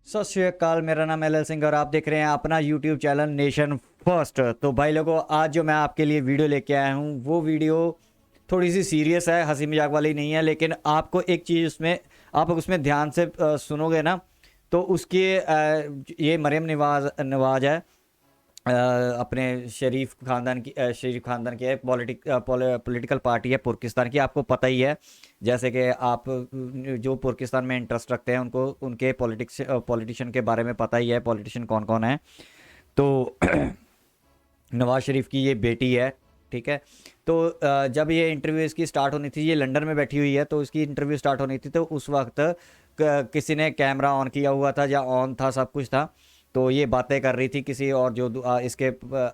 सत श्री अकाल। मेरा नाम एल सिंह और आप देख रहे हैं अपना यूट्यूब चैनल नेशन फर्स्ट। तो भाई लोगों, आज जो मैं आपके लिए वीडियो लेके आया हूँ वो वीडियो थोड़ी सी सीरियस है, हंसी मजाक वाली नहीं है। लेकिन आपको एक चीज़ उसमें आप उसमें ध्यान से सुनोगे ना तो उसकी ये मरियम नवाज है, अपने शरीफ खानदान की है। पॉलिटिकल पार्टी है पुर्किस्तान की, आपको पता ही है। जैसे कि आप जो पुर्किस्तान में इंटरेस्ट रखते हैं उनको उनके पॉलिटिशियन के बारे में पता ही है, पॉलिटिशियन कौन कौन है। तो नवाज शरीफ की ये बेटी है, ठीक है। तो जब ये इंटरव्यू इसकी स्टार्ट होनी थी, ये लंदन में बैठी हुई है, तो इसकी इंटरव्यू स्टार्ट होनी थी। तो उस वक्त किसी ने कैमरा ऑन किया हुआ था या ऑन था, सब कुछ था। तो ये बातें कर रही थी किसी और जो इसके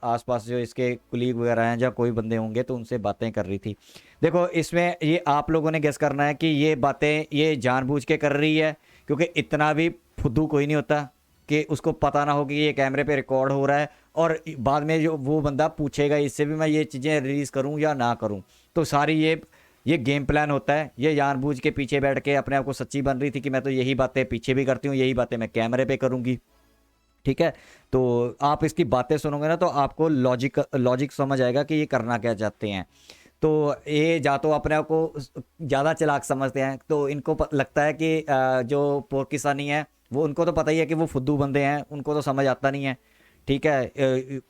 आसपास जो इसके कुलीग वगैरह हैं या कोई बंदे होंगे तो उनसे बातें कर रही थी। देखो, इसमें ये आप लोगों ने गेस करना है कि ये बातें ये जानबूझ के कर रही है, क्योंकि इतना भी फुद्दू कोई नहीं होता कि उसको पता ना हो कि ये कैमरे पे रिकॉर्ड हो रहा है और बाद में जो वो बंदा पूछेगा इससे भी मैं ये चीज़ें रिलीज़ करूँ या ना करूँ। तो सारी ये गेम प्लान होता है। ये जानबूझ के पीछे बैठ के अपने आप को सच्ची बन रही थी कि मैं तो यही बातें पीछे भी करती हूँ, यही बातें मैं कैमरे पे करूँगी, ठीक है। तो आप इसकी बातें सुनोगे ना तो आपको लॉजिक समझ आएगा कि ये करना क्या चाहते हैं। तो ये जा तो अपने आप को ज़्यादा चालाक समझते हैं, तो इनको लगता है कि जो पाकिस्तानी है वो उनको तो पता ही है कि वो फुद्दू बंदे हैं, उनको तो समझ आता नहीं है, ठीक है।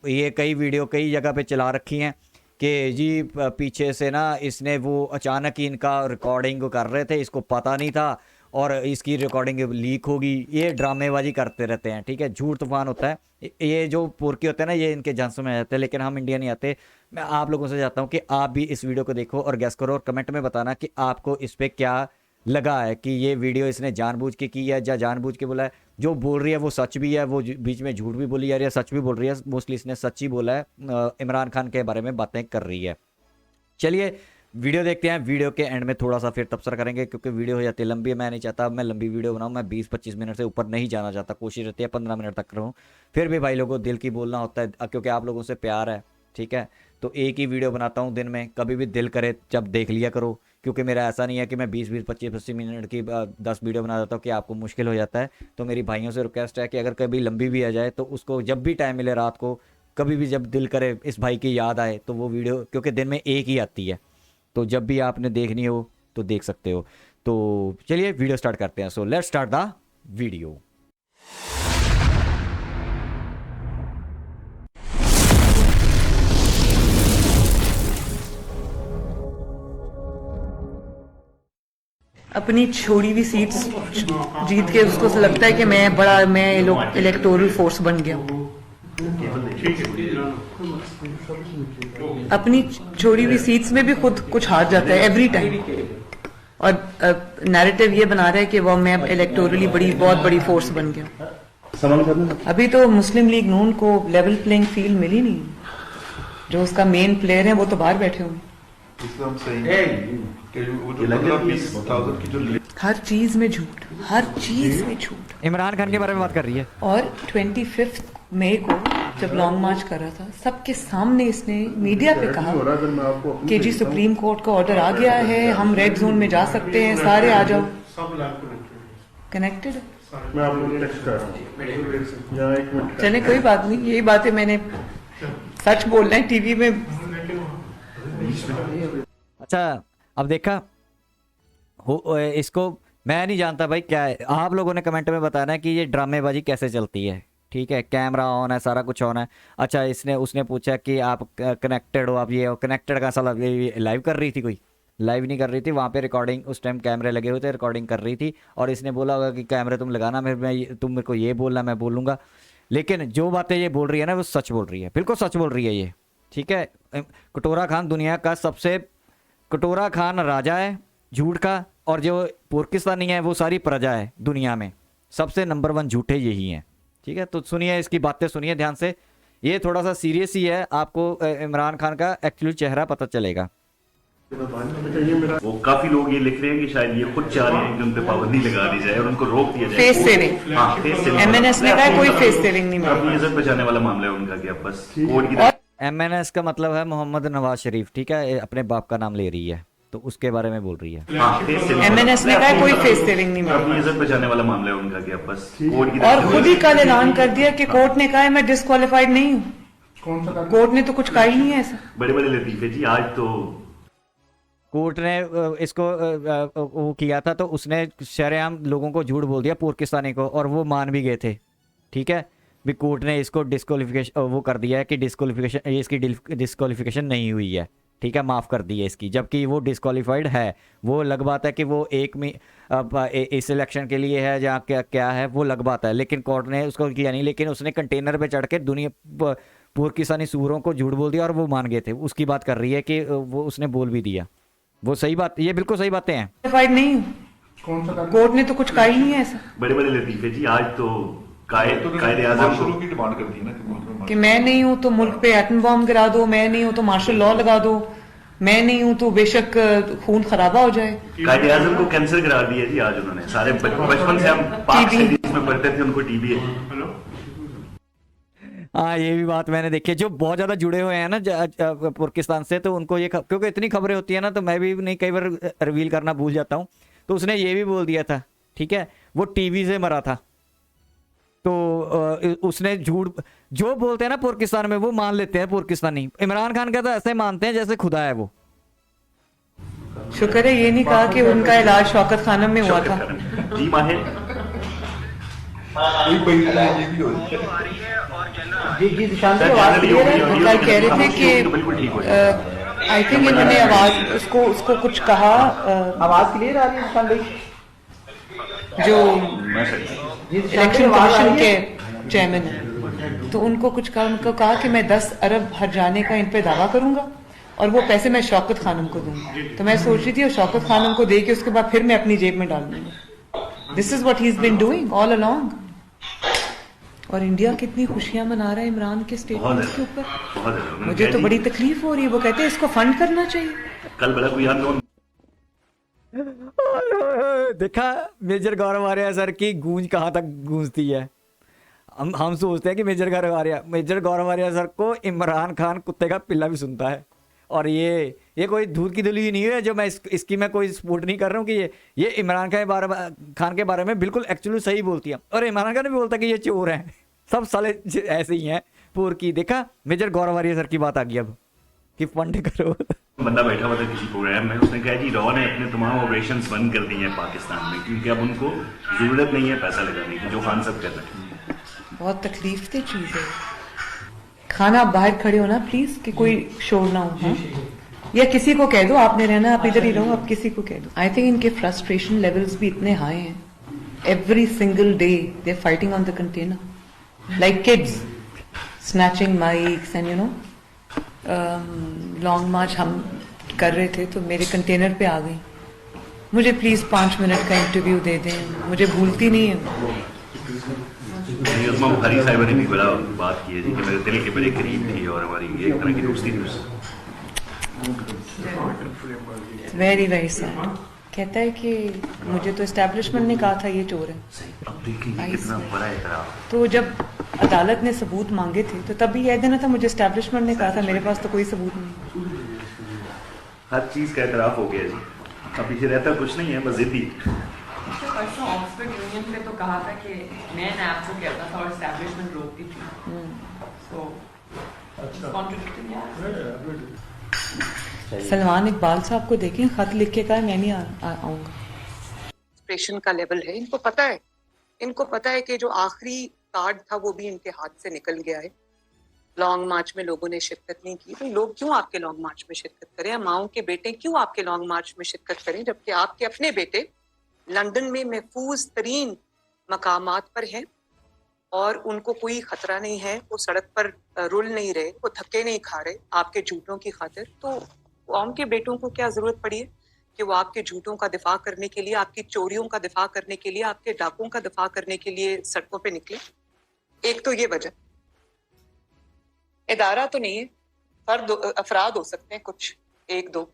ये कई वीडियो कई जगह पे चला रखी हैं कि जी पीछे से ना इसने वो अचानक ही इनका रिकॉर्डिंग कर रहे थे, इसको पता नहीं था और इसकी रिकॉर्डिंग लीक होगी। ये ड्रामेबाजी करते रहते हैं, ठीक है। झूठ तूफान होता है। ये जो पुरखे होते हैं ना, ये इनके झांसों में आ जाते हैं, लेकिन हम इंडिया नहीं आते। मैं आप लोगों से चाहता हूँ कि आप भी इस वीडियो को देखो और गैस करो और कमेंट में बताना कि आपको इस पर क्या लगा है, कि ये वीडियो इसने जानबूझ के की है या जानबूझ के बोला है। जो बोल रही है वो सच भी है, वो बीच में झूठ भी बोली जा रही है, सच भी बोल रही है। मोस्टली इसने सच ही बोला है। इमरान खान के बारे में बातें कर रही है। चलिए वीडियो देखते हैं। वीडियो के एंड में थोड़ा सा फिर तबसरा करेंगे, क्योंकि वीडियो हो जाती है लंबी। मैं नहीं चाहता मैं लंबी वीडियो बनाऊँ, मैं 20-25 मिनट से ऊपर नहीं जाना चाहता। कोशिश रहती है 15 मिनट तक रहूँ। फिर भी भाई लोगों दिल की बोलना होता है, क्योंकि आप लोगों से प्यार है, ठीक है। तो एक ही वीडियो बनाता हूँ दिन में, कभी भी दिल करे जब देख लिया करो। क्योंकि मेरा ऐसा नहीं है कि मैं 20-20 25-25 मिनट की 10 वीडियो बना देता हूँ कि आपको मुश्किल हो जाता है। तो मेरी भाइयों से रिक्वेस्ट है कि अगर कभी लंबी भी आ जाए तो उसको जब भी टाइम मिले, रात को कभी भी जब दिल करे, इस भाई की याद आए तो वो वीडियो, क्योंकि दिन में एक ही आती है, तो जब भी आपने देखनी हो तो देख सकते हो। तो चलिए वीडियो स्टार्ट करते हैं। So let's start the video. अपनी छोड़ी हुई सीट्स जीत के उसको लगता है कि मैं इलेक्टोरल फोर्स बन गया। अपनी छोड़ी हुई सीट्स में भी खुद कुछ हार जाता है एवरी टाइम, और नैरेटिव ये बना रहा है कि वो मैं इलेक्टोरली बहुत बड़ी फोर्स बन गया। अभी तो मुस्लिम लीग नून को लेवल प्लेइंग फील्ड मिली नहीं। जो उसका मेन प्लेयर है वो तो बाहर बैठे हुए। हर चीज में झूठ, हर चीज में झूठ। इमरान खान के बारे में बात कर रही है। और 25 मई को जब लॉन्ग मार्च कर रहा था, सबके सामने इसने मीडिया पे कहा कि जी सुप्रीम कोर्ट का ऑर्डर आ गया है, हम रेड जोन में जा सकते हैं, सारे आ जाओ। कनेक्टेड मैं आपको टेक्स्ट कर रहा हूं। चले कोई बात नहीं, यही बातें मैंने सच बोलना है टीवी में। अच्छा, अब देखा इसको मैं नहीं जानता भाई क्या है। आप लोगों ने कमेंट में बताना है कि ये ड्रामेबाजी कैसे चलती है, ठीक है। कैमरा ऑन है, सारा कुछ ऑन है। अच्छा, उसने पूछा कि आप कनेक्टेड हो, आप ये हो। कनेक्टेड का साला लाइव कर रही थी? कोई लाइव नहीं कर रही थी, वहाँ पे रिकॉर्डिंग, उस टाइम कैमरे लगे हुए थे, रिकॉर्डिंग कर रही थी। और इसने बोला होगा कि कैमरे तुम लगाना, तुम मेरे को ये बोलना, मैं बोलूँगा। लेकिन जो बातें ये बोल रही है ना वो सच बोल रही है, बिल्कुल सच बोल रही है ये, ठीक है। कटोरा खान दुनिया का सबसे, कटोरा खान राजा है झूठ का, और जो पाकिस्तानी है वो सारी प्रजा है दुनिया में। सबसे नंबर 1 झूठे यही हैं, ठीक है। तो सुनिए इसकी बातें, सुनिए ध्यान से। ये थोड़ा सा सीरियस ही है, आपको इमरान खान का एक्चुअली चेहरा पता चलेगा। वो काफी लोग ये लिख रहे हैं कि शायद ये खुद चाह रहे हैं कि उन पे पाबंदी लगा दी जाए और उनको रोक दिया जाए। फेस सेविंग, हाँ, फेस सेविंग। एमएनएस ने कहा कोई फेस सेविंग नहीं अपनी मिलेगी। इज्जत बचाने वाला मामला है उनका कि अब बस कोर्ट की MNS का मतलब है मोहम्मद नवाज शरीफ, ठीक है। अपने बाप का नाम ले रही है। तो उसके बारे में बोल रही है। एमएनएस ने कहा कोई फेस सेविंग नहीं मिली, अपनी इज्जत बचाने वाला मामला है उनका कि अब बस कोर्ट की और खुद ही कल ऐलान कर दिया कि कोर्ट ने कहा है मैं डिस्क्वालिफाइड नहीं हूँ। कोर्ट ने तो कुछ कहा ही नहीं है ऐसा। बड़े बड़े लतीफे जी, आज तो कोर्ट ने इसको वो किया था तो उसने शरेआम लोगों को झूठ बोल दिया पाकिस्तानी को, और वो मान भी गए थे। ठीक है, भी कोर्ट ने इसको डिस्क्वालिफिकेशन वो कर दिया है कि डिस्क्वालिफिकेशन, इसकी डिस्क्वालिफिकेशन नहीं हुई है। ठीक है, माफ़ कर दी है इसकी, जबकि वो डिस्क्वालिफाइड है। वो अलग बात है कि वो इस इलेक्शन के लिए है जहाँ क्या क्या है, वो अलग बात है, लेकिन कोर्ट ने उसको किया नहीं। लेकिन उसने कंटेनर पे चढ़ के दुनिया पाकिस्तानी सूरों को झूठ बोल दिया और वो मान गए थे। उसकी बात कर रही है कि वो उसने बोल भी दिया। वो सही बात, ये बिल्कुल सही बातें हैं। डिस्क्वालिफाइड नहीं हूँ, कोर्ट ने तो कुछ कहा ही नहीं है ऐसा। बड़े बड़े लतीफे जी, आज तो कायदे आज़म की डिमांड कर दी ना कि मैं नहीं हूं तो मुल्क पे एटम बॉम्ब गिरा दो, मैं नहीं हूं तो मार्शल लॉ लगा दो, मैं नहीं हूं तो बेशक खून खराबा हो जाए। कायदे आज़म को कैंसर करार दिया जी आज उन्होंने। सारे बचपन से हम पाक स्टडीज में पढ़ते थे, उनको टीबी है। हाँ, ये भी बात मैंने देखी है। जो बहुत ज़्यादा जुड़े हुए हैं ना पाकिस्तान से, तो उनको ये क्योंकि इतनी खबरें होती है ना, तो मैं भी नहीं कई बार रिवील करना भूल जाता हूँ। तो उसने ये भी बोल दिया था, ठीक है, वो टीवी से मरा था। तो उसने झूठ जो बोलते हैं ना पाकिस्तान में, वो मान लेते हैं पाकिस्तानी। इमरान खान का तो ऐसे मानते हैं जैसे खुदा है वो। शुक्र है ये नहीं कहा कि उनका इलाज शौकत खानम में हुआ था। जी माहिर जी दिशांत की आवाज क्लियर है। कल कह रहे थे कि आई थिंक इन्होंने आवाज उसको कुछ कहा। आवाज क्लियर आ रही है दिशांत भाई? जो इलेक्शन कमीशन के चेयरमैन है, तो उनको कुछ कहा, उनको कहा कि मैं 10 अरब हर्जाने का इन पे दावा करूंगा और वो पैसे मैं शौकत खानम को दूंगा। तो मैं सोच रही थी शौकत खानम को दे के उसके बाद फिर मैं अपनी जेब में डाल दूंगा। This is what he is been doing all along. और इंडिया कितनी खुशियां मना रहा है इमरान के स्टेटमेंट के ऊपर। मुझे तो बड़ी तकलीफ हो रही है। वो कहते हैं इसको फंड करना चाहिए। कल बड़ा कोई आंदोलन देखा मेजर गौरव आर्या सर की गूंज कहाँ तक गूंजती है। हम सोचते हैं कि मेजर गौरव आर्या सर को इमरान खान कुत्ते का पिल्ला भी सुनता है। और ये कोई दूध की दली नहीं है जो मैं इसकी मैं कोई सपोर्ट नहीं कर रहा हूँ कि ये इमरान खान के बारे में बिल्कुल एक्चुअली सही बोलती है। और इमरान खान भी बोलता है कि ये चोर हैं, सब साले ऐसे ही हैं पूर की। देखा मेजर गौरव आर्या सर की बात आ गई अब कि फंड करो। बंदा बैठा हुआ था किसी प्रोग्राम में, उसने कहा जी रॉ ने अपने तमाम ऑपरेशंस बंद कर दिए हैं पाकिस्तान में, क्योंकि अब उनको जरूरत नहीं है पैसा लगाने की, जो खान सब कहते हैं। बहुत तकलीफ की चीज है। खाना आप बाहर खड़े हो ना प्लीज, कि कोई शोर ना हो। हाँ? या किसी को कह दो आपने रहना, आप इधर ही रहो, आप किसी को कह दो। आई थिंक इनके फ्रस्ट्रेशन लेवल्स भी इतने हाई हैं। Every single day they are fighting on the container like kids, snatching mics and you know. Long march हम कर रहे थे तो मेरे कंटेनर पे आ गई, मुझे प्लीज 5 मिनट का इंटरव्यू दे दें, मुझे भूलती नहीं है। उस्मा बुखारी साहिबा ने भी बड़ा बात की है जी कि मेरे दिल के बड़े करीब थी और हमारी एक तरह की दोस्ती थी उससे। Very very sad. कहता है कि मुझे तो एस्टैब्लिशमेंट ने कहा था ये चोर है। अब देखिए कितना बड़ा एतराफ। तो जब अदालत ने सबूत मांगे थे तो तब भी यह देना था मुझे एस्टैब्लिशमेंट ने कहा था, मेरे पास तो कोई सबूत नहीं। हर चीज का एतराफ हो गया जी, अब पीछे रहता कुछ नहीं है, बस जिद्दी। परसों ऑक्सफोर्ड यूनियन पे तो कहा था कि मैं नैब को कहता था और एस्टैब्लिशमेंट रोकती थी। सो कॉन्ट्रडिक्टिंग। सलमान इकबाल साहब को देखें, खत लिख के कहा मैं नहीं आऊंगा। एक्सप्रेशन का लेवल है, इनको पता है कि जो आखिरी कार्ड था वो भी इनके हाथ से निकल गया है। लॉन्ग मार्च में लोगों ने शिरकत नहीं की, तो लोग क्यों आपके लॉन्ग मार्च में शिरकत करें? माओं के बेटे क्यों आपके लॉन्ग मार्च में शिरकत करें, जबकि आपके अपने बेटे लंदन में महफूज तरीन मकामात पर हैं और उनको कोई खतरा नहीं है, वो सड़क पर रुल नहीं रहे, वो धक्के नहीं खा रहे आपके झूठों की खातिर। तो कौम के बेटों को क्या जरूरत पड़ी है कि वो आपके झूठों का दिफा करने के लिए, आपकी चोरियों का दिफा करने के लिए, आपके डाकों का दिफा करने के लिए सड़कों पे निकले? एक तो ये वजह, इदारा तो नहीं है, अफराद हो सकते हैं कुछ, 1-2।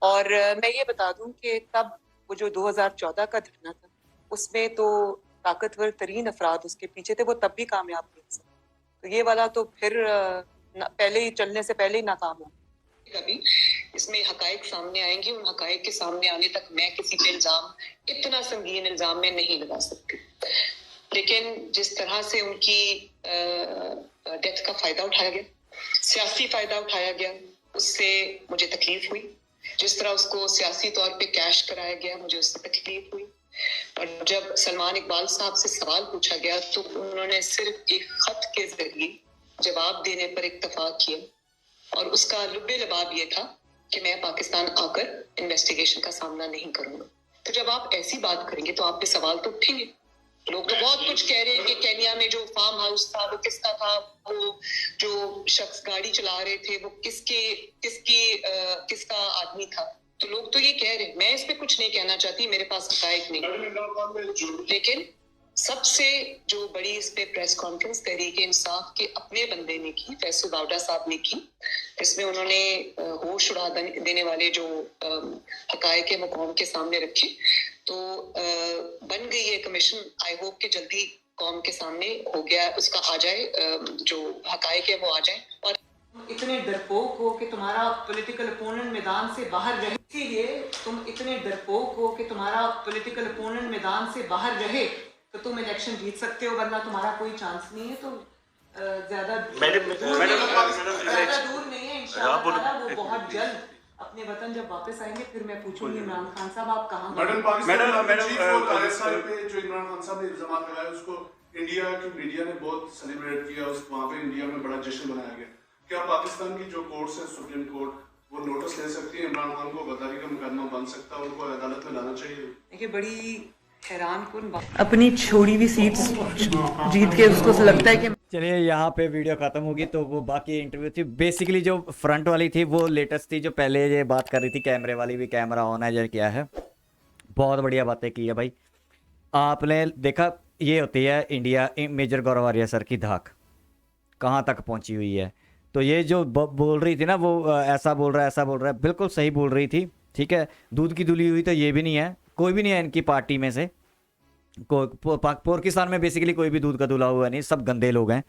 और मैं ये बता दूं कि तब वो जो 2014 का धरना था उसमें तो ताकतवर तरीन अफराद उसके पीछे थे, वो तब भी कामयाब नहीं हो सकते। तो ये वाला तो फिर पहले ही चलने से पहले ही नाकाम हो। कभी इसमें हकायक सामने आएंगे, उन हकायक के सामने आने तक मैं किसी पे इल्जाम, इतना संगीन इल्जाम मैं नहीं लगा सकती। लेकिन जिस तरह से उनकी डेथ का फायदा उठाया गया, सियासी फायदा उठाया गया, उससे मुझे तकलीफ हुई। जिस तरह उसको सियासी तौर पे कैश कराया गया, मुझे उससे तकलीफ हुई। और जब सलमान इकबाल साहब से सवाल पूछा गया तो उन्होंने सिर्फ एक खत के जरिए जवाब देने पर इत्तफाक किया, और उसका लुब्बे लबाब ये था कि मैं पाकिस्तान आकर इन्वेस्टिगेशन का सामना नहीं करूंगा। तो जब आप ऐसी बात करेंगे तो आप पे सवाल तो उठेंगे। लोग तो बहुत कुछ कह रहे हैं कि केन्या में जो फार्म हाउस था वो किसका था, वो जो शख्स गाड़ी चला रहे थे वो किसका आदमी था। तो लोग तो ये कह रहे हैं, मैं इस पे कुछ नहीं कहना चाहती, मेरे पास हकायक नहीं। लेकिन सबसे जो बड़ी इस पे प्रेस कॉन्फ्रेंस तहरीक इंसाफ के अपने बंदे ने की, फैसल बावडा साहब ने की, इसमें उन्होंने होश उड़ा देने वाले जो हकायक है वो कौम के सामने रखे। तो बन गई ये कमीशन। आई होप कि जल्दी कौम के सामने हो गया, उसका आ जाए, जो हकायक है वो आ जाए। और इतने डरपोक हो कि तुम्हारा पॉलिटिकल अपोनेंट मैदान से बाहर रहे, इसीलिए तुम इतने डरपोक हो कि तुम्हारा पॉलिटिकल अपोनेंट मैदान से बाहर रहे तो तुम इलेक्शन जीत सकते हो, वरना तुम्हारा कोई चांस नहीं है। तो ज्यादा दूर नहीं है, इंशाअल्लाह वो बहुत जल्द अपने वतन जब वापस आएंगे फिर मैं पूछूंगी इमरान खान साहब आप कहाँ गए। मैडम पाकिस्तान पे जो इमरान खान साहब ने इल्जाम लगाया उसको इंडिया की मीडिया ने बहुत सेलिब्रेट किया, उस वहाँ पे इंडिया में बड़ा जश्न मनाया गया। क्या पाकिस्तान की जो कोर्ट्स है, सुप्रीम कोर्ट, वो नोटिस ले सकती है, इमरान खान को गद्दारी का मुकदमा बन सकता है, उनको अदालत में लाना चाहिए? देखिए बड़ी हैरान कुन बात, अपनी छोड़ी हुई सीट्स जीत के उसको लगता है कि चलिए यहाँ पे वीडियो ख़त्म होगी। तो वो बाकी इंटरव्यू थी, बेसिकली जो फ्रंट वाली थी वो लेटेस्ट थी, जो पहले ये बात कर रही थी कैमरे वाली भी, कैमरा ऑन है या क्या है। बहुत बढ़िया बातें की है भाई। आपने देखा ये होती है इंडिया, मेजर गौरव आर्या सर की धाक कहाँ तक पहुँची हुई है। तो ये जो बोल रही थी ना वो ऐसा बोल रहा है, ऐसा बोल रहा है, बिल्कुल सही बोल रही थी। ठीक है, दूध की धुली हुई तो ये भी नहीं है, कोई भी नहीं है इनकी पार्टी में से। पाकिस्तान में बेसिकली कोई भी दूध का धुला हुआ नहीं, सब गंदे लोग हैं।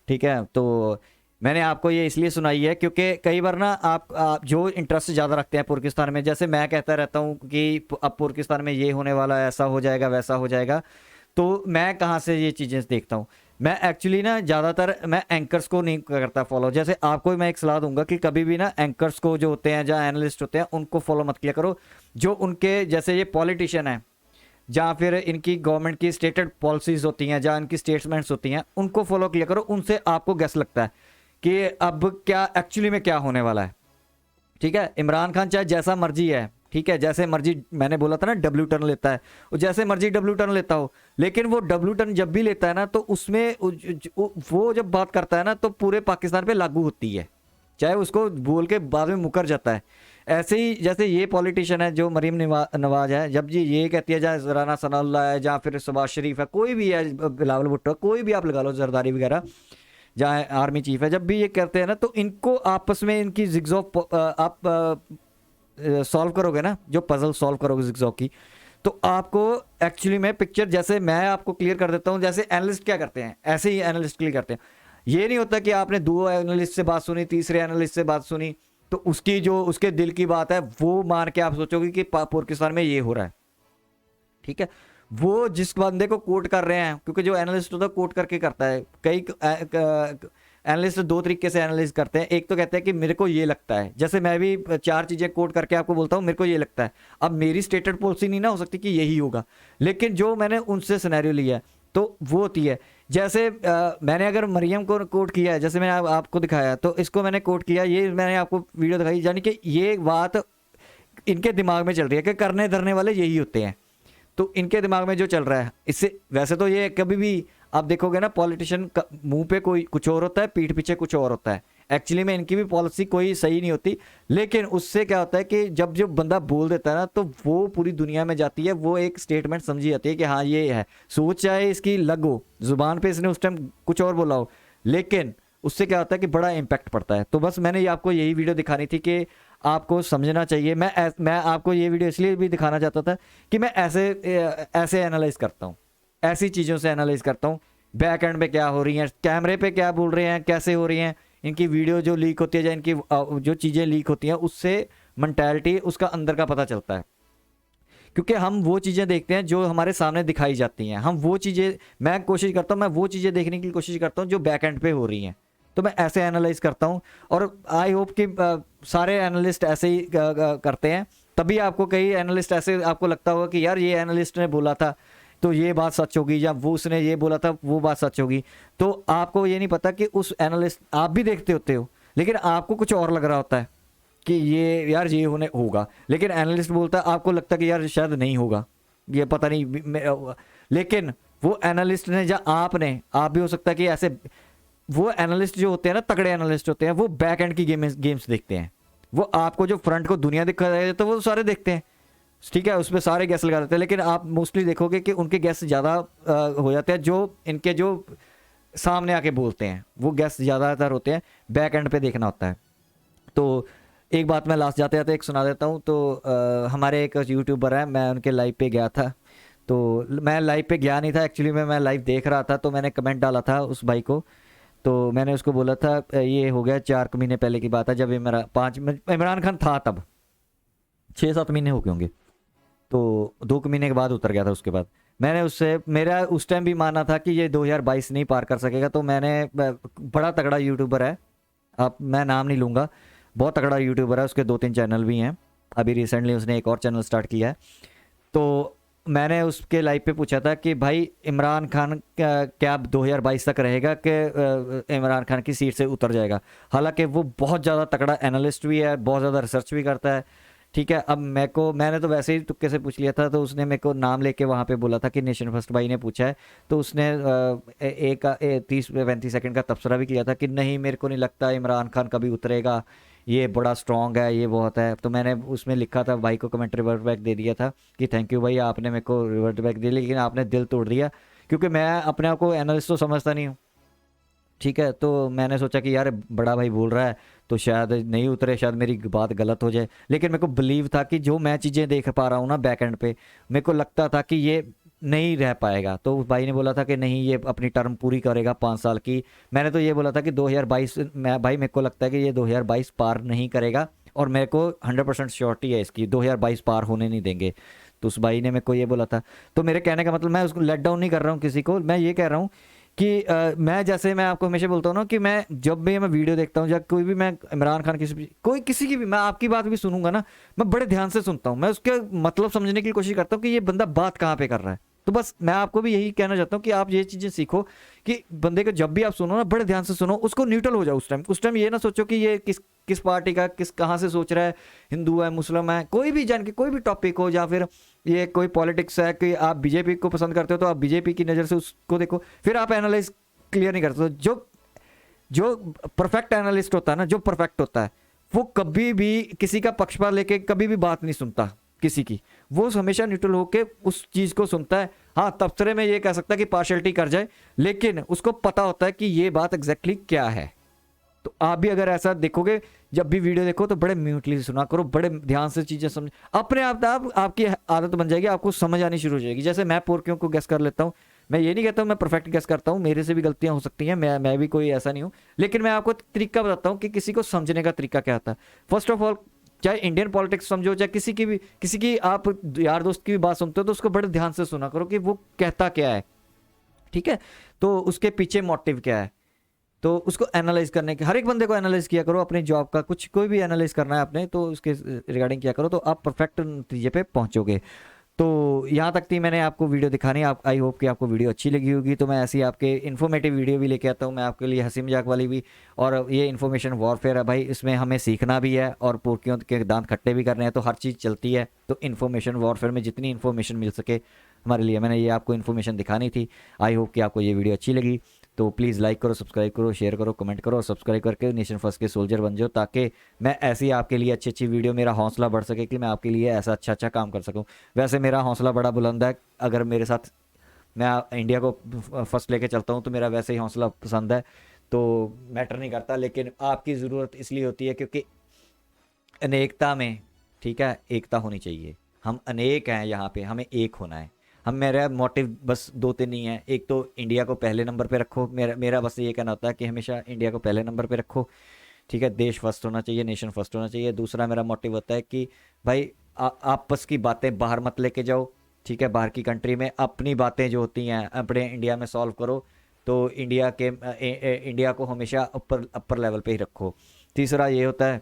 ठीक है, तो मैंने आपको ये इसलिए सुनाई है क्योंकि कई बार ना आप जो इंटरेस्ट ज़्यादा रखते हैं पाकिस्तान में, जैसे मैं कहता रहता हूँ कि अब पाकिस्तान में ये होने वाला है, ऐसा हो जाएगा, वैसा हो जाएगा, तो मैं कहाँ से ये चीज़ें देखता हूँ। मैं एक्चुअली ना ज़्यादातर मैं एंकर्स को नहीं करता फॉलो। जैसे आपको मैं एक सलाह दूंगा कि कभी भी ना एंकर्स को जो होते हैं, जहाँ एनालिस्ट होते हैं, उनको फॉलो मत किया करो। जो उनके जैसे ये पॉलिटिशियन है, जहाँ फिर इनकी गवर्नमेंट की स्टेटेड पॉलिसीज़ होती हैं, जहाँ इनकी स्टेटमेंट्स होती हैं, उनको फॉलो किया करो। उनसे आपको गैस लगता है कि अब क्या एक्चुअली में क्या होने वाला है। ठीक है, इमरान खान चाहे जैसा मर्जी है, ठीक है, जैसे मर्जी, मैंने बोला था ना डब्ल्यू टर्न लेता है, वो जैसे मर्जी डब्ल्यू टर्न लेता हो, लेकिन वो डब्ल्यू टर्न जब भी लेता है ना तो उसमें वो जब बात करता है ना तो पूरे पाकिस्तान पे लागू होती है, चाहे उसको बोल के बाद में मुकर जाता है। ऐसे ही जैसे ये पॉलिटिशियन है जो मरीम नवाज है, जब जी ये कहती है, चाहे राना सनाउल्लाह है, जहाँ फिर शहबाज शरीफ है, कोई भी है, बिलावल भुट्टो, कोई भी आप लगा लो, जरदारी वगैरह, जहाँ आर्मी चीफ है, जब भी ये करते हैं ना तो इनको आपस में इनकी जिग्जॉग आप सॉल्व करोगे ना, जो पजल सॉल्व करोगे जिग्जॉग की, तो आपको एक्चुअली में पिक्चर, जैसे मैं आपको क्लियर कर देता हूँ, जैसे एनालिस्ट क्या करते हैं ऐसे ही एनालिस्ट क्लियर करते हैं। ये नहीं होता कि आपने 2 एनालिस्ट से बात सुनी, तीसरे एनालिस्ट से बात सुनी, तो उसकी जो उसके दिल की बात है वो मान के आप सोचोगे कि पाकिस्तान में ये हो रहा है। ठीक है, वो जिस बंदे को कोट कर रहे हैं, क्योंकि जो एनालिस्ट होता है कोट करके करता है। कई एनालिस्ट 2 तरीके से एनालिस्ट करते हैं। एक तो कहते हैं कि मेरे को ये लगता है, जैसे मैं भी 4 चीज़ें कोट करके आपको बोलता हूँ, मेरे को ये लगता है। अब मेरी स्टेटेड पॉलिसी नहीं ना हो सकती कि यही होगा, लेकिन जो मैंने उनसे सिनेरियो लिया है तो वो होती है। जैसे मैंने अगर मरियम को कोट किया है, जैसे मैंने आपको दिखाया, तो इसको मैंने कोट किया, ये मैंने आपको वीडियो दिखाई, यानी कि ये बात इनके दिमाग में चल रही है कि करने धरने वाले यही होते हैं। तो इनके दिमाग में जो चल रहा है, इससे वैसे तो ये कभी भी आप देखोगे ना, पॉलिटिशियन का मुंह पे कोई कुछ और होता है, पीठ पीछे कुछ और होता है। एक्चुअली में इनकी भी पॉलिसी कोई सही नहीं होती, लेकिन उससे क्या होता है कि जब जो बंदा बोल देता है ना तो वो पूरी दुनिया में जाती है, वो एक स्टेटमेंट समझी जाती है कि हाँ ये है। सोच चाहे इसकी लग हो, जुबान पे इसने उस टाइम कुछ और बोला हो, लेकिन उससे क्या होता है कि बड़ा इम्पैक्ट पड़ता है। तो बस मैंने आपको यही वीडियो दिखानी थी कि आपको समझना चाहिए। मैं आपको ये वीडियो इसलिए भी दिखाना चाहता था कि मैं ऐसे एनालाइज करता हूँ, ऐसी चीज़ों से एनालाइज करता हूँ, बैक एंड पे क्या हो रही हैं, कैमरे पे क्या बोल रहे हैं, कैसे हो रही हैं, इनकी वीडियो जो लीक होती है या इनकी जो चीज़ें लीक होती हैं उससे मेंटालिटी उसका अंदर का पता चलता है, क्योंकि हम वो चीज़ें देखते हैं जो हमारे सामने दिखाई जाती हैं। हम वो चीज़ें, मैं कोशिश करता हूँ, मैं वो चीज़ें देखने की कोशिश करता हूँ जो बैक एंड पे हो रही हैं, तो मैं ऐसे एनालाइज करता हूँ। और आई होप कि सारे एनालिस्ट ऐसे ही करते हैं, तभी आपको कई एनालिस्ट ऐसे आपको लगता होगा कि यार ये एनालिस्ट ने बोला था तो ये बात सच होगी, या वो उसने ये बोला था वो बात सच होगी। तो आपको ये नहीं पता कि उस एनालिस्ट, आप भी देखते होते हो लेकिन आपको कुछ और लग रहा होता है कि ये यार ये होने होगा, लेकिन एनालिस्ट बोलता है, आपको लगता है कि यार शायद नहीं होगा, ये पता नहीं। लेकिन वो एनालिस्ट ने या आपने, आप भी हो सकता है कि ऐसे, वो एनालिस्ट जो होते हैं ना, तगड़े एनालिस्ट होते हैं, वो बैक एंड की गेम्स देखते हैं। वो आपको जो फ्रंट को दुनिया दिखा रहे हैं तो वो सारे देखते हैं, ठीक है, उसमें सारे गैस लगा देते हैं। लेकिन आप मोस्टली देखोगे कि उनके गैस ज़्यादा हो जाते हैं, जो इनके जो सामने आके बोलते हैं वो गैस ज़्यादातर होते हैं, बैक एंड पे देखना होता है। तो एक बात मैं लास्ट जाते जाते एक सुना देता हूँ। तो हमारे एक यूट्यूबर हैं, मैं उनके लाइव पे गया था। तो मैं लाइव पे गया नहीं था एक्चुअली, मैं लाइव देख रहा था। तो मैंने कमेंट डाला था उस भाई को, तो मैंने उसको बोला था, ये हो गया 4 महीने पहले की बात है, जब इमरान खान था, तब 6-7 महीने हो गए होंगे। तो 2 महीने के बाद उतर गया था। उसके बाद मैंने उससे, मेरा उस टाइम भी मानना था कि ये 2022 नहीं पार कर सकेगा। तो मैंने, बड़ा तगड़ा यूट्यूबर है, अब मैं नाम नहीं लूँगा, बहुत तगड़ा यूट्यूबर है, उसके 2-3 चैनल भी हैं, अभी रिसेंटली उसने एक और चैनल स्टार्ट किया है। तो मैंने उसके लाइव पे पूछा था कि भाई इमरान खान क्या 2022 तक रहेगा कि इमरान खान की सीट से उतर जाएगा। हालांकि वो बहुत ज़्यादा तगड़ा एनालिस्ट भी है, बहुत ज़्यादा रिसर्च भी करता है, ठीक है। अब मैंने तो वैसे ही तुक्के से पूछ लिया था, तो उसने मेरे को नाम लेके वहाँ पे बोला था कि नेशन फर्स्ट भाई ने पूछा है। तो उसने एक 30-35 सेकंड का तबसरा भी किया था कि नहीं, मेरे को नहीं लगता इमरान खान कभी उतरेगा, ये बड़ा स्ट्रॉन्ग है, ये बहुत है। तो मैंने उसमें लिखा था, भाई को कमेंट रिवर्ट बैक दे दिया था कि थैंक यू भाई, आपने मेरे को रिवर्ट बैक दिया, लेकिन आपने दिल तोड़ दिया, क्योंकि मैं अपने आप को एनालिस्ट तो समझता नहीं हूँ, ठीक है। तो मैंने सोचा कि यार बड़ा भाई बोल रहा है तो शायद नहीं उतरे, शायद मेरी बात गलत हो जाए। लेकिन मेरे को बिलीव था कि जो मैं चीज़ें देख पा रहा हूँ ना बैक एंड पे, मेरे को लगता था कि ये नहीं रह पाएगा। तो उस भाई ने बोला था कि नहीं, ये अपनी टर्म पूरी करेगा 5 साल की। मैंने तो ये बोला था कि 2022, भाई मेरे को लगता है कि ये 2022 पार नहीं करेगा, और मेरे को 100% श्योरिटी है इसकी, 2022 पार होने नहीं देंगे। तो उस भाई ने मेरे को ये बोला था। तो मेरे कहने का मतलब, मैं उसको लेट डाउन नहीं कर रहा हूँ किसी को, मैं ये कह रहा हूँ कि मैं आपको हमेशा बोलता हूँ ना कि मैं जब भी मैं वीडियो देखता हूँ या कोई भी, मैं इमरान खान किसी की भी, मैं आपकी बात भी सुनूंगा ना, मैं बड़े ध्यान से सुनता हूँ, मैं उसके मतलब समझने की कोशिश करता हूँ कि ये बंदा बात कहाँ पे कर रहा है। तो बस मैं आपको भी यही कहना चाहता हूँ कि आप ये चीज़ें सीखो कि बंदे को जब भी आप सुनो ना, बड़े ध्यान से सुनो, उसको न्यूट्रल हो जाओ उस टाइम ये ना सोचो कि ये किस पार्टी का, कहाँ से सोच रहा है, हिंदू है, मुस्लिम है, कोई भी जान के कोई भी टॉपिक हो, या फिर ये कोई पॉलिटिक्स है कि आप बीजेपी को पसंद करते हो तो आप बीजेपी की नज़र से उसको देखो, फिर आप एनालाइज क्लियर नहीं करते। तो जो परफेक्ट एनालिस्ट होता है ना, जो परफेक्ट होता है, वो कभी भी किसी का पक्षपात लेके कभी भी बात नहीं सुनता किसी की, वो हमेशा न्यूट्रल होके उस चीज़ को सुनता है। हाँ, तबसरे में ये कह सकता है कि पार्शियलिटी कर जाए, लेकिन उसको पता होता है कि ये बात एग्जैक्टली क्या है। तो आप भी अगर ऐसा देखोगे, जब भी वीडियो देखो तो बड़े म्यूटली सुना करो, बड़े ध्यान से चीज़ें समझ, अपने आप आपकी आदत बन जाएगी, आपको समझ आनी शुरू हो जाएगी। जैसे मैं पोर्कियों को गेस कर लेता हूँ, मैं ये नहीं कहता हूँ मैं परफेक्ट गेस करता हूँ, मेरे से भी गलतियाँ हो सकती हैं, मैं भी कोई ऐसा नहीं हूँ, लेकिन मैं आपको तरीका बताता हूँ कि किसी को समझने का तरीका क्या आता है। फर्स्ट ऑफ ऑल, चाहे इंडियन पॉलिटिक्स समझो, चाहे किसी की आप यार दोस्त की भी बात सुनते हो, तो उसको बड़े ध्यान से सुना करो कि वो कहता क्या है, ठीक है, तो उसके पीछे मोटिव क्या है। तो उसको एनालाइज करने के, हर एक बंदे को एनालाइज किया करो, अपने जॉब का कोई भी एनालाइज करना है आपने, तो उसके रिगार्डिंग किया करो, तो आप परफेक्ट नतीजे पे पहुंचोगे। तो यहाँ तक थी मैंने आपको वीडियो दिखानी। आप, आई होप कि आपको वीडियो अच्छी लगी होगी। तो मैं ऐसी आपके इन्फॉर्मेटिव वीडियो भी लेके आता हूँ मैं आपके लिए, हंसी मजाक वाली भी, और ये इन्फॉर्मेशन वॉरफेयर है भाई, इसमें हमें सीखना भी है और पुर्खियों के दांत खट्टे भी करने हैं, तो हर चीज़ चलती है। तो इन्फॉर्मेशन वॉरफेयर में जितनी इन्फॉर्मेशन मिल सके हमारे लिए, मैंने ये आपको इन्फॉर्मेशन दिखानी थी। आई होप कि आपको ये वीडियो अच्छी लगी। तो प्लीज़ लाइक करो, सब्सक्राइब करो, शेयर करो, कमेंट करो, और सब्सक्राइब करके नेशन फर्स्ट के सोल्जर बन जाओ, ताकि मैं ऐसी आपके लिए अच्छी वीडियो, मेरा हौसला बढ़ सके कि मैं आपके लिए ऐसा अच्छा काम कर सकूं। वैसे मेरा हौसला बड़ा बुलंद है, अगर मेरे साथ मैं इंडिया को फर्स्ट लेके चलता हूं तो मेरा वैसे ही हौसला पसंद है, तो मैटर नहीं करता। लेकिन आपकी ज़रूरत इसलिए होती है क्योंकि अनेकता में, ठीक है, एकता होनी चाहिए। हम अनेक हैं यहाँ पे, हमें एक होना है। हम मेरा मोटिव बस दो तीन ही है। एक तो इंडिया को पहले नंबर पे रखो, मेरा मेरा बस ये कहना होता है कि हमेशा इंडिया को पहले नंबर पे रखो, ठीक है। देश फर्स्ट होना चाहिए, नेशन फर्स्ट होना चाहिए। दूसरा मेरा मोटिव होता है कि भाई आपस की बातें बाहर मत लेके जाओ, ठीक है। बाहर की कंट्री में अपनी बातें जो होती हैं अपने इंडिया में सॉल्व करो। तो इंडिया को हमेशा अपर लेवल पे ही रखो। तीसरा ये होता है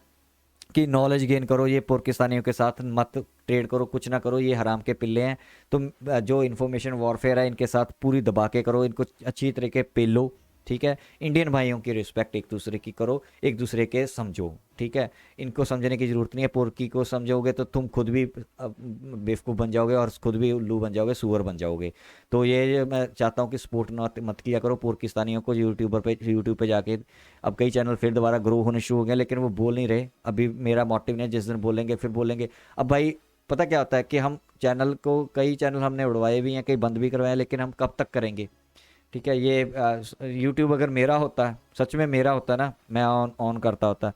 कि नॉलेज गेन करो, ये पाकिस्तानियों के साथ मत ट्रेड करो, कुछ ना करो, ये हराम के पिल्ले हैं। तुम जो इन्फॉर्मेशन वॉरफेयर है इनके साथ पूरी दबा के करो, इनको अच्छी तरीके पेलो, ठीक है। इंडियन भाइयों की रिस्पेक्ट एक दूसरे की करो, एक दूसरे के समझो, ठीक है। इनको समझने की ज़रूरत नहीं है। पोर्की को समझोगे तो तुम खुद भी बेवकूफ़ बन जाओगे और खुद भी उल्लू बन जाओगे, सुअर बन जाओगे। तो ये मैं चाहता हूँ कि सपोर्ट मत किया करो पाकिस्तानियों को यूट्यूब पे जाके। अब कई चैनल फिर दोबारा ग्रो होने शुरू हो गए, लेकिन वो बोल नहीं रहे। अभी मेरा मोटिव नहीं है, जिस दिन बोलेंगे फिर बोलेंगे। अब भाई पता क्या होता है कि हम चैनल को, कई चैनल हमने उड़वाए भी हैं, कई बंद भी करवाए, लेकिन हम कब तक करेंगे, ठीक है। ये यूट्यूब अगर मेरा होता है, सच में मेरा होता है ना, मैं ऑन करता होता,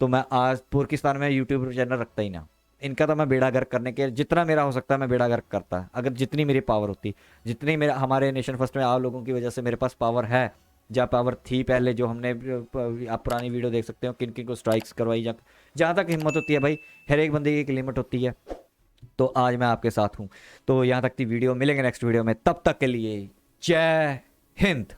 तो मैं आज पाकिस्तान में यूट्यूब चैनल रखता ही ना। इनका तो मैं बेड़ा गर्क करने के जितना मेरा हो सकता है मैं बेड़ा गर्क करता, अगर जितनी मेरी पावर होती, जितनी मेरा हमारे नेशन फर्स्ट में आप लोगों की वजह से मेरे पास पावर है, जहाँ पावर थी पहले, जो हमने आप पुरानी वीडियो देख सकते हो किन किन को स्ट्राइक्स करवाई, जहाँ तक हिम्मत होती है भाई, हर एक बंदे की एक लिमिट होती है। तो आज मैं आपके साथ हूँ। तो यहाँ तक थी वीडियो, मिलेंगे नेक्स्ट वीडियो में, तब तक के लिए जय हिंद।